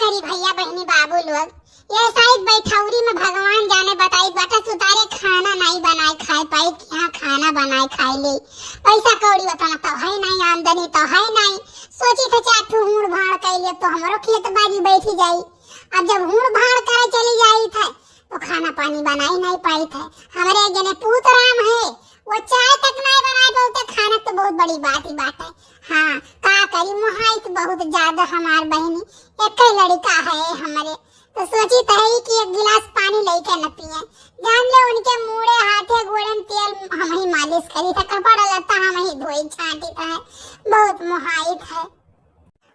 करी भैया बहनी बाबू लोग, ये शायद बैठौरी में भगवान जाने बताई बटा सुतारे खाना नहीं बनाए खाए पाई कि यहाँ खाना बनाए खाए ले। पैसा कौड़ी बताना तो है नहीं, आमदनी तो है नहीं। सोची था चाटू हुड़ भाड़ कर ले तो हमारो खेत बाड़ी बैठी जाई। अब जब हुड़ भाड़ करे चली जाई था तो खाना पानी बनाई नहीं पाई था। हमारे जने पूत राम है, वो चाय तक नहीं बनाए बोलते, खाना तो बहुत बड़ी बात ही बात है। हाँ का करी मुहाई तो बहुत ज्यादा हमार बहनी एक लड़का है हमारे, तो सोची तो है कि एक गिलास पानी लेके न पिए। जान ले उनके मुड़े हाथे गोड़े तेल हम ही मालिश करी था, कपड़ा लत्ता हम ही धोई छाटी था, बहुत मुहाइट है।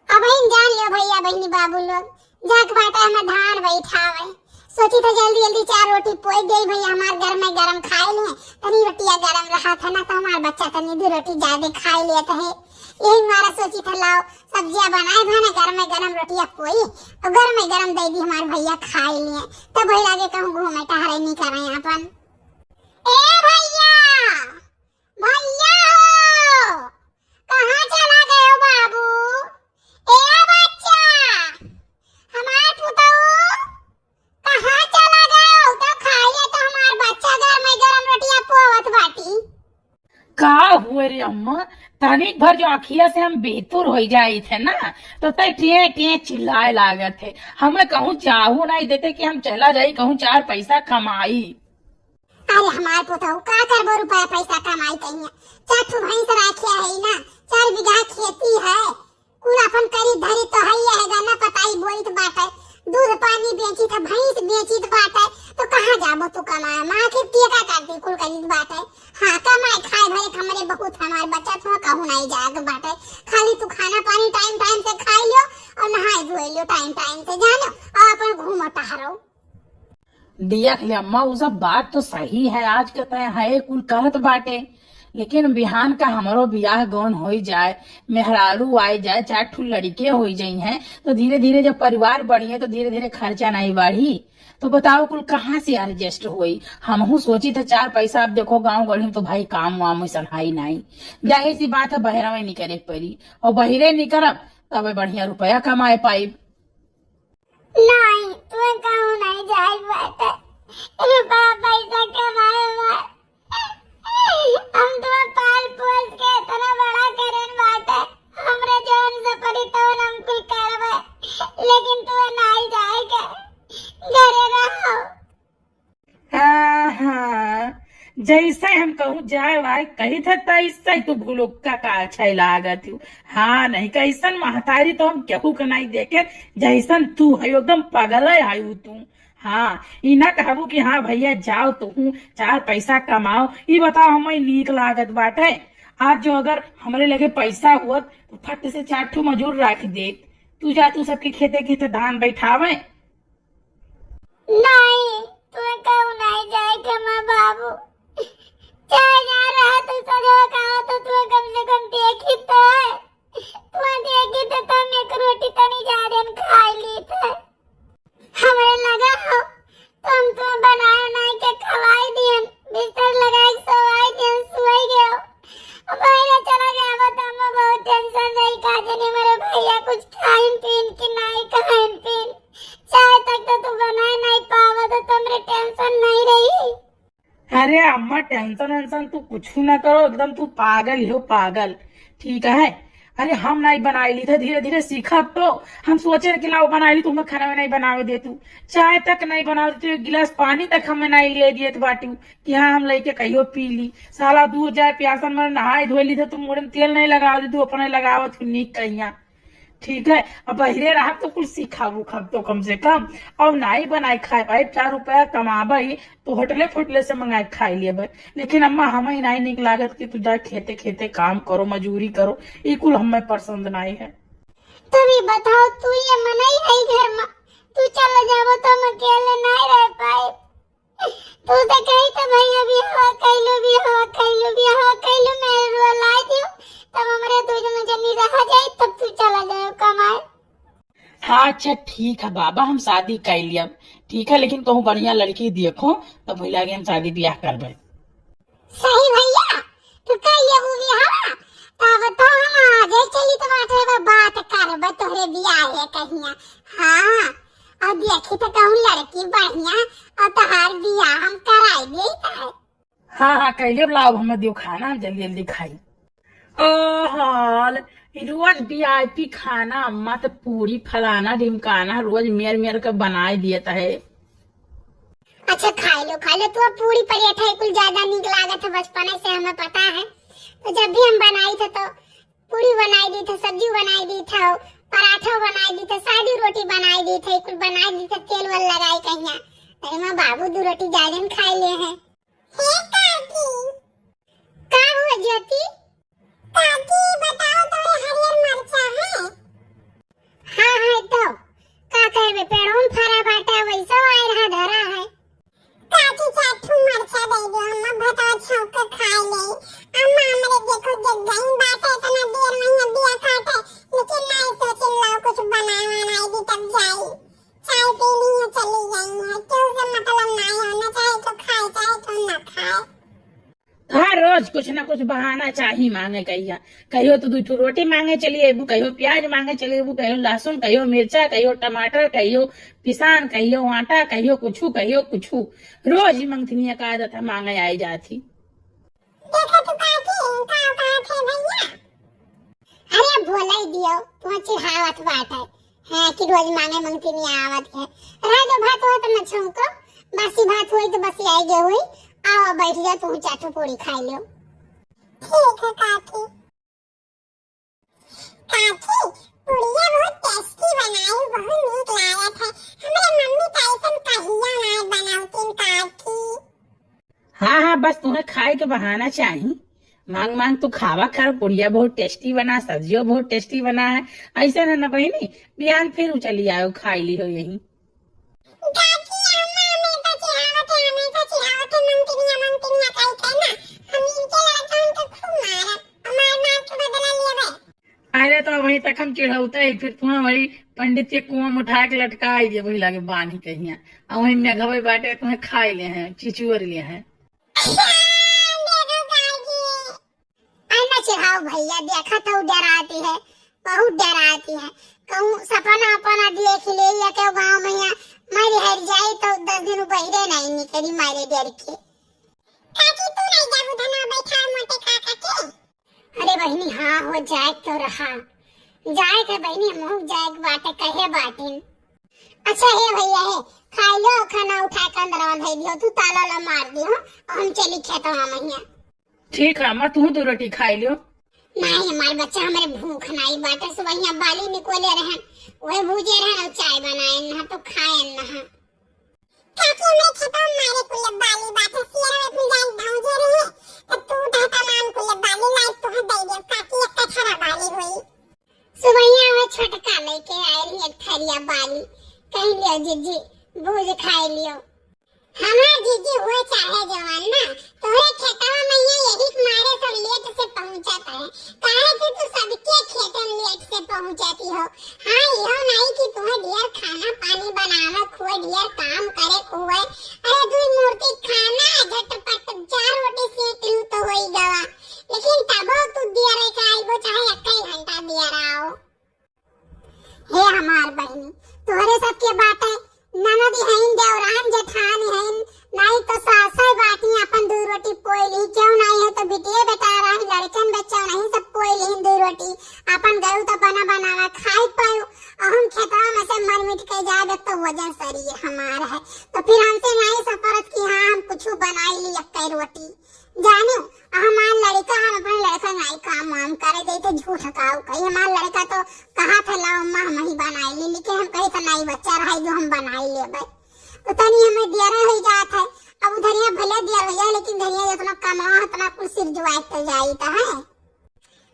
अब ही जान लियो भैया बहनी बाबू लोग, जाक बाटा में धान बैठावे। सोची तो जल्दी जल्दी 4 रोटी पोई दे भैया, हमार घर में गरम खाए लिए तनी रोटियां गरम रहा था ना, तो हमार बच्चा तनी 2 रोटी ज्यादा खाए लेता है। यही हमारा सोची था लाओ सब्जियां बनाए भाने घर में गरम रोटियां पोई और घर में गरम दे दी, हमारे भैया खाए लिए। तब भैया आगे कहूँ घूमे टहरे नहीं कर रहे अपन। ए भैया भैया हो, कहाँ चला गए हो बाबू? ए बच्चा हमार पुतऊ कहाँ चला गए हो? तो खाइए तो हमार बच्चा घर में गरम रोटियां पोवत बाटी। का हुए रे अम्मा, तनिक भर जो अखिया से हम बेतुर हो जाए थे ना, तो तय टिए टिए चिल्लाए लागे थे। हमें कहूँ चाहू नहीं देते कि हम चला जाई कहूँ 4 पैसा कमाई। अरे हमार पुतऊ का करबो रुपया पैसा कमाई कहिए, चाटू भैंस राखे है ना, 4 बीघा खेती है, कुल अपन करी धरी तो है गन्ना पताई बोईत बाटे, दूध पानी बेची था, भैंस बेची बाटे, तो कहाँ जाबो तू कमाए? माँ के टीका करती कुल करी बाटे। हाँ कमाए खाए भरे हमरे बहुत, हमारे बच्चा तो कहूँ नहीं जाए बाटे। खाली तू खाना पानी टाइम टाइम से खाई लियो और नहाए धोए लियो टाइम टाइम से, जानो और अपन घूमो टहरो। देख ले अम्मा, वो सब बात तो सही है, आज के तय है कुल कहत बाटे, लेकिन बिहान का हमारो बियाह गौन हो जाए, मेहरारू आए जाए, 4 ठू लड़के हो जाई हैं, तो धीरे धीरे जब परिवार बढ़ी है तो धीरे धीरे खर्चा नहीं बढ़ी, तो बताओ कुल कहाँ से एडजस्ट हुई। हमहू सोची था 4 पैसा, अब देखो गांव गढ़ी तो भाई काम वाम सनहाई नहीं, जाहिर सी बात है बहरा में नहीं करे पड़ी, और बहिरे नहीं करब तब बढ़िया रुपया कमाए पाई। नहीं तू कहूँ नहीं जाए बाटे, रुपया पैसा कमाए हम तो पाल पोस के इतना बड़ा करन बाटे, हमरे जौन से पड़ी तो हम कुल करवे, लेकिन तू नहीं जाए के घरे रहो। हाँ, जैसे हम कहूँ जाए वाए कही था तैसे तू भूलुक्का का अच्छा लागत हूँ। हाँ नहीं कैसन महतारी तो हम केहू के नहीं देखे, जैसन तू है एकदम पगल आयु तू। हाँ इना कहबू कि हाँ भैया जाओ तू 4 पैसा कमाओ, ये बताओ हमें नीक लागत बाटे। आज जो अगर हमारे लगे पैसा हुआ तो फट से 4 ठू मजूर रख दे, तू जा तू सबके खेते खेते धान बैठावे। नहीं तू कहूँ नहीं जाए के माँ बाबू, चाहे जा रहा तो सजा कहा तो तू कम से कम देखी तो है, तू देखी तो तुम एक रोटी तनी ज्यादा खा ली थे। हमें लगा हो तुम तो बनाए नहीं के खवाई दियन, बिस्तर लगाई सोवाई दियन, सोई गयो। अब मेरा चला गया बता, मैं बहुत टेंशन रही का जने मेरे भैया कुछ खाइन पीन की नहीं खाइन पीन, चाय तक तो तू बनाए नहीं पावा तो तुमरे टेंशन नहीं रही। अरे अम्मा टेंशन तू कुछ ना करो, एकदम तू पागल हो पागल, ठीक है। अरे हम नहीं बनाई ली थे, धीरे धीरे सीखा, तो हम सोचे कि लाओ बना ली, तुम्हें खाना में नहीं बनावे दे, तू चाय तक नहीं बनावे दे, एक गिलास पानी तक हमें नहीं ले दिए बाटी कि हाँ हम लेके कहियो पी ली। साला दूर जाए प्यासन में नहाए धोए ली थे, तुम मुड़े में तेल नहीं लगाव दे, तू अपने लगावत नीक कहिया, ठीक है। अब बहिरे रहा तो कुछ सीखाबू खब तो कम से कम, और नहीं बनाए खाए भाई 4 रुपया कमाबई तो होटले फोटले से मंगाए खाई लिए भाई। लेकिन अम्मा हमें नहीं निक लागत कि तू जाए खेते खेते काम करो, मजूरी करो, ये कुल हमें पसंद नहीं है। तुम ही बताओ, तू ये मनाई है घर में, तू चला जाओ तो हम अकेले नहीं रह पाए। तू तो कही तो भैया भी हवा कैलू भी हवा कैलू भी हवा कैलू मेरे रुआ लाई दियो, तब हमारे 2 जन जनी रह जाए, तब तू चला जाओ कमाए। हाँ अच्छा ठीक है बाबा, हम शादी कर लिया, ठीक है, लेकिन कहूँ बढ़िया लड़की देखो तो भैया हम शादी ब्याह करबे। सही भैया तू कहिए वो भी हवा तब तो हम आजे चली तो बात करब तोहरे बियाह है कहिया। हाँ और देखी तो कहूँ लड़की बढ़िया और तहार बियाह हम कराई दे। हाँ हाँ कैले लाओ हमें दियो खाना जल्दी जल्दी खाई। ओ हाल रोज वीआईपी खाना अम्मा तो पूरी फलाना ढिमकाना रोज मेर मेर के बनाए दिया है। अच्छा खा लो तू पूरी पराठा कुल ज्यादा निक लागत है बचपन से हमें पता है। तो जब भी हम बनाई थे तो पूरी बनाई दी थे, सब्जी बनाई दी था, पराठा बनाई दी थे, सादी रोटी बनाई दी थे, कुल बनाई दी थे, तेल वल लगाई कहिया। अरे माँ बाबू 2 रोटी ज्यादा खा ले हैं। हे काकी का हुआ ज्योति? काकी बताओ तो हरियर मरचा है? हाँ है तो का करबे पेड़ों में फरा बाटा वैसा आए रहा धरा है। काकी चाटू मरचा दे दो अम्मा बताओ छौक के खा ले। अम्मा हमरे देखो जग गई बात है इतना देर में बिया काटे लेकिन नहीं सोचे लो कुछ बनाना नहीं दी तब जाई चाय पीनी है चली गई है। क्यों से मतलब नहीं होना चाहिए तो खाए चाहे तो ना खाए। हर रोज कुछ ना कुछ बहाना चाहिए मांगे कहियो तो 2 रोटी मांगे चलिए कहियो प्याज मांगे चलिए कहियो लहसुन कहियो मिर्चा कहियो टमाटर कहियो पिसान कहियो आटा कहियो कुछ रोज ही मंगतनी का आदत है मांगे आई जाती। देखो तो काकी थे भैया। अरे बोला ही दियो तुम चिढ़ावत बात है कि रोज मांगे मंगतनी आवत है। रह दो भात हो तो न छौको बासी भात हुई तो बस आई गई हुई। आओ बैठ जा तू चाटू पूरी खा लो। ठीक है काकी। काकी पूड़िया बहुत टेस्टी बनाई बहुत नीक लागत है। हमारे मम्मी कैसन कहिया नहीं बनावतीन काकी। हाँ हाँ बस तुम्हें खाए के बहाना चाहिए मांग मांग तो खावा खा पुड़िया बहुत टेस्टी बना सब्जियों बहुत टेस्टी बना है ऐसा ना बहनी बिहान फिर चली आओ खाई ली हो यही। अरे तो वहीं तक हम चिढ़ौते ही फिर तुम्हें वही पंडित के कुआं में उठा के लटकाई दिए वही लगे बांधी कहिया और वही मेघवे बाटे तुम्हें खाई ले हैं चिचुअर लिए हैं। चिढ़ाओ भैया देखा तो डराती है बहुत डराती है। कहूँ सपना अपना देख ले या क्या गाँव में मारे हर जाए तो 10 दिन बहरे नहीं निकली मारे डर के। काकी तू नहीं जाबू धना बैठा मोटे काका के। अरे बहनी हाँ हो जाए तो रहा जाए के बहनी मुँह जाए बाटे कहे बाटे। अच्छा है भैया है खा लो खाना उठा के अंदर धै दियो तू ताला ला मार दियो हम चली खेतवा में। ठीक है अम्मा तू 2 रोटी खाई लियो। नहीं हमारे बच्चा हमारे भूख नहीं बाटे सुबह यहाँ बाली निकोले रहन वही भूजे रहन और चाय बनाए ना तो खाए ना। काकी मैं खेतों मारे कुले बाली बाटे सियारा में अपनी जान भौजे रहे तो तू दाता मान कुले बाली लाइक तो दे दे काकी एक थरा बाली हुई। सुबह यहाँ वो छोटका लेके आए रही एक थरिया बाली कह लियो जीजी भूज खाए लियो। हमार जीजी हुए चाहे जवान ना तोरे खेतवा में यही मारे सब लेट से पहुंचता है काहे कि तू सबके खेतों में लेट से पहुंचती हो। हाँ यो नहीं कि तुम्हें ढेर खाना पानी बनावे खुए ढेर काम करे खुए। अरे 2 मूर्ति खाना झटपट 4 रोटी सेक लूं तो होई गवा लेकिन तबो तू देर का आइबो चाहे 1 घंटा देर आओ। हे हमार बहनी तोहरे सबके बातें ननदी हैं देवरान जेठान हैं नहीं तो सासै बाटी अपन 2 रोटी पोइली क्यों नहीं है तो बिटिया बेटा रही लड़कन बच्चा नहीं सब पोइली 2 रोटी अपन गयु तो बना बनावा खाई पायो और हम खेतवा में से मर मिट के जाबे तो वजन शरीर हमार है तो फिर हमसे नहीं सफरत कि हाँ हम कुछ बनाई ली 1 रोटी जानो हमार लड़का हम अपने लड़का नहीं काम वाम करे देते झूठ काऊ कही हमार लड़का तो कहा था लाओ अम्मा हम ही बनाई ली लेकिन हम कही था नहीं बच्चा रहा जो हम बनाई लेबे तो तनी हमें देरा हो जात है। अब धनिया भले दिया भैया लेकिन धनिया जितना कमा उतना कुछ सिर जुआई तो जाई तो है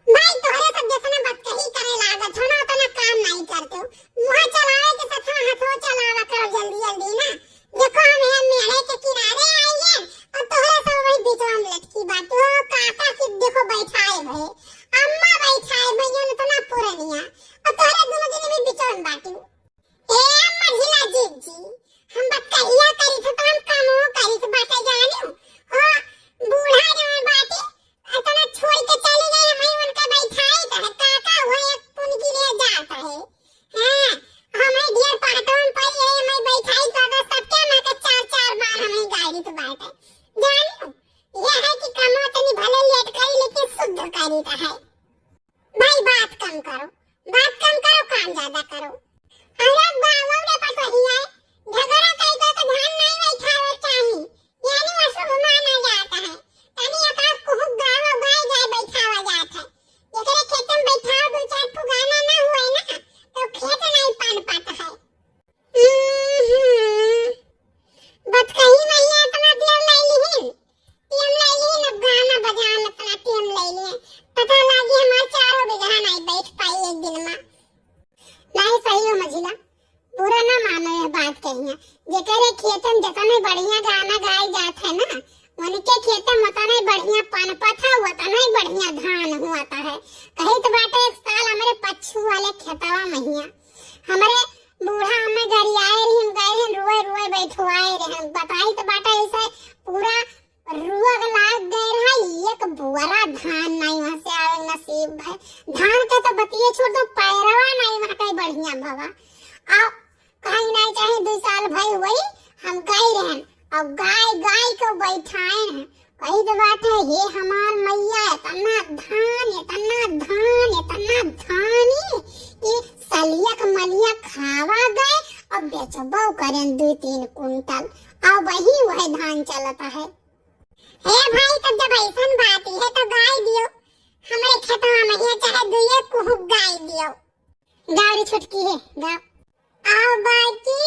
भाई तोहरे सब जितना बात कही करे लागत हो ना उतना काम नहीं करते हो मुंह चलावे के साथ हाथों चलावा करो जल्दी जल्दी ना। देखो हम है मेरे के किनारे आई है और तोहरे सब वही बीच में लटकी बात हो काका की देखो बैठाए भई अम्मा बैठाए भई ने तो ना पुरनिया और तोहरे दोनों जने में बीच में बाटी ए अम्मा झिला जी हम बात कहिया करी तो हम कामो करी तो बात जाने हो बूढ़ा जो बाटी इतना छोड़ के चले गए हम उनका ज्यादा करो। और अब गाँवों के पटवहिया झगड़ा कई तो धान नहीं बैठावे चाहिए, यानी अशुभ माना जाता है। तनी एकाध कुहू गाँव गाय गाय बैठावा जाता है। एकरे खेत में बैठाओ दो चार फुगाना ना हुए ना तो खेत नहीं पान पाता है। बत कहीं मैया इतना टेम ले लिहिन अब गाना बजाना इतना टेम ले लिए, पता लगी हमारे 4 बीघा नहीं बैठ पाई एक दिन में। नहीं सही हो मझिला, बुरा ना मानो ये बात कहिया। जेकरे खेत में जितने बढ़िया गाना गाय जात है ना, उनके खेत में उतना बढ़िया पनपत है, उतना बढ़िया धान हुआता है। कहीं तो बाटे एक साल हमारे पच्छू वाले खेतवा महिया हमारे बूढ़ा हमें गरियाए रही, गए हैं रुए रुए बैठवाए रहे, बताई तो बाटा ऐसा पूरा रुआ लाग गए रहा, एक बुआरा धान नहीं वहां से आवे नसीब है। धान का तो बतिये छोड़ दो, पैरवा नहीं वहां बढ़िया भवा। आओ कहीं नहीं चाहे 2 साल भाई वही हम गए रहे और गाय गाय को बैठाए हैं। कही तो बात है ये हमार मैया इतना धान इतना धान इतना धानी ये सलियक मलिया खावा गए और बेचबो करें 2-3 कुंटल और वही धान चलता है। हे भाई तब जब ऐसन बात है तो गाय दियो हमारे खेतवा में, ये चाहे 2 कुहू गाय दियो। गाड़ी छुटकी है गाँव। आओ बाकी